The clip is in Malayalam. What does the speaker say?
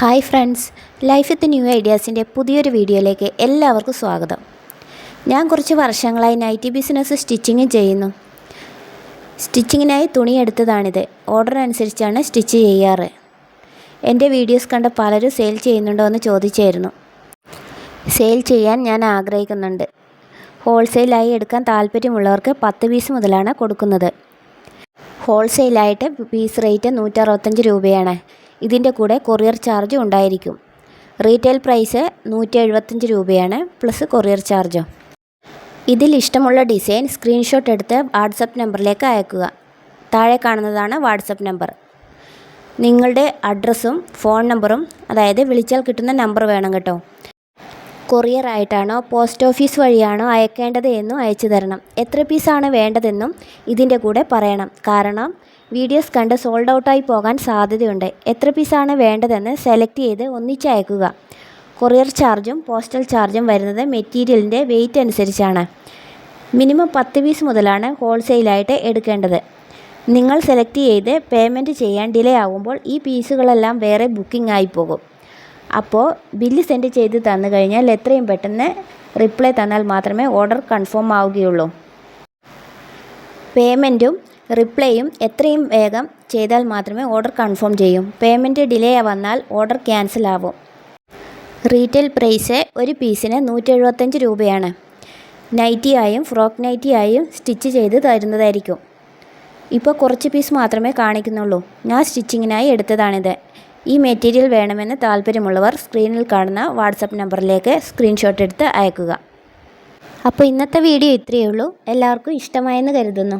Hi friends, life with new ഐഡിയാസിൻ്റെ പുതിയൊരു വീഡിയോയിലേക്ക് എല്ലാവർക്കും സ്വാഗതം. ഞാൻ കുറച്ച് വർഷങ്ങളായി നൈറ്റി ബിസിനസ് സ്റ്റിച്ചിങ് ചെയ്യുന്നു. സ്റ്റിച്ചിങ്ങിനായി തുണി എടുത്തതാണിത്. ഓർഡർ അനുസരിച്ചാണ് സ്റ്റിച്ച് ചെയ്യാറ്. എൻ്റെ വീഡിയോസ് കണ്ട പലരും സെയിൽ ചെയ്യുന്നുണ്ടോ എന്ന് ചോദിച്ചായിരുന്നു. സെയിൽ ചെയ്യാൻ ഞാൻ ആഗ്രഹിക്കുന്നുണ്ട്. ഹോൾസെയിലായി എടുക്കാൻ താല്പര്യമുള്ളവർക്ക് 10 പീസ് മുതലാണ് കൊടുക്കുന്നത്. ഹോൾസെയിലായിട്ട് പീസ് റേറ്റ് 165 രൂപയാണ്. ഇതിൻ്റെ കൂടെ കൊറിയർ ചാർജ് ഉണ്ടായിരിക്കും. റീറ്റെയിൽ പ്രൈസ് 175 രൂപയാണ് പ്ലസ് കൊറിയർ ചാർജും. ഇതിൽ ഇഷ്ടമുള്ള ഡിസൈൻ സ്ക്രീൻഷോട്ട് എടുത്ത് വാട്സപ്പ് നമ്പറിലേക്ക് അയക്കുക. താഴെ കാണുന്നതാണ് വാട്സപ്പ് നമ്പർ. നിങ്ങളുടെ അഡ്രസ്സും ഫോൺ നമ്പറും, അതായത് വിളിച്ചാൽ കിട്ടുന്ന നമ്പർ വേണം കേട്ടോ. കൊറിയർ ആയിട്ടാണോ പോസ്റ്റ് ഓഫീസ് വഴിയാണോ അയക്കേണ്ടത് എന്നും അയച്ചു തരണം. എത്ര പീസാണ് വേണ്ടതെന്നും ഇതിൻ്റെ കൂടെ പറയണം. കാരണം വീഡിയോസ് കണ്ട് സോൾഡ് ഔട്ടായി പോകാൻ സാധ്യതയുണ്ട്. എത്ര പീസാണ് വേണ്ടതെന്ന് സെലക്ട് ചെയ്ത് ഒന്നിച്ച് അയക്കുക. കൊറിയർ ചാർജും പോസ്റ്റൽ ചാർജും വരുന്നത് മെറ്റീരിയലിൻ്റെ വെയിറ്റ് അനുസരിച്ചാണ്. മിനിമം 10 പീസ് മുതലാണ് ഹോൾസെയിലായിട്ട് എടുക്കേണ്ടത്. നിങ്ങൾ സെലക്ട് ചെയ്ത് പേയ്മെൻറ്റ് ചെയ്യാൻ ഡിലേ ആകുമ്പോൾ ഈ പീസുകളെല്ലാം വേറെ ബുക്കിംഗ് ആയി പോകും. അപ്പോൾ ബില്ല് സെൻഡ് ചെയ്ത് തന്നു കഴിഞ്ഞാൽ എത്രയും പെട്ടെന്ന് റിപ്ലൈ തന്നാൽ മാത്രമേ ഓർഡർ കൺഫേം ആവുകയുള്ളൂ. പേയ്മെൻറ്റും റിപ്ലൈയും എത്രയും വേഗം ചെയ്താൽ മാത്രമേ ഓർഡർ കൺഫേം ചെയ്യും. പേയ്മെൻറ്റ് ഡിലേ വന്നാൽ ഓർഡർ ക്യാൻസൽ ആവും. റീറ്റെയിൽ പ്രൈസ് ഒരു പീസിന് 175 രൂപയാണ്. നൈറ്റിയായും ഫ്രോക്ക് നൈറ്റിയായും സ്റ്റിച്ച് ചെയ്ത് തരുന്നതായിരിക്കും. ഇപ്പോൾ കുറച്ച് പീസ് മാത്രമേ കാണിക്കുന്നുള്ളൂ. ഞാൻ സ്റ്റിച്ചിങ്ങിനായി എടുത്തതാണിത്. ഈ മെറ്റീരിയൽ വേണമെന്ന് താല്പര്യമുള്ളവർ സ്ക്രീനിൽ കാണുന്ന വാട്സപ്പ് നമ്പറിലേക്ക് സ്ക്രീൻഷോട്ട് എടുത്ത് അയക്കുക. അപ്പോൾ ഇന്നത്തെ വീഡിയോ ഇത്രയേ ഉള്ളൂ. എല്ലാവർക്കും ഇഷ്ടമായെന്ന് കരുതുന്നു.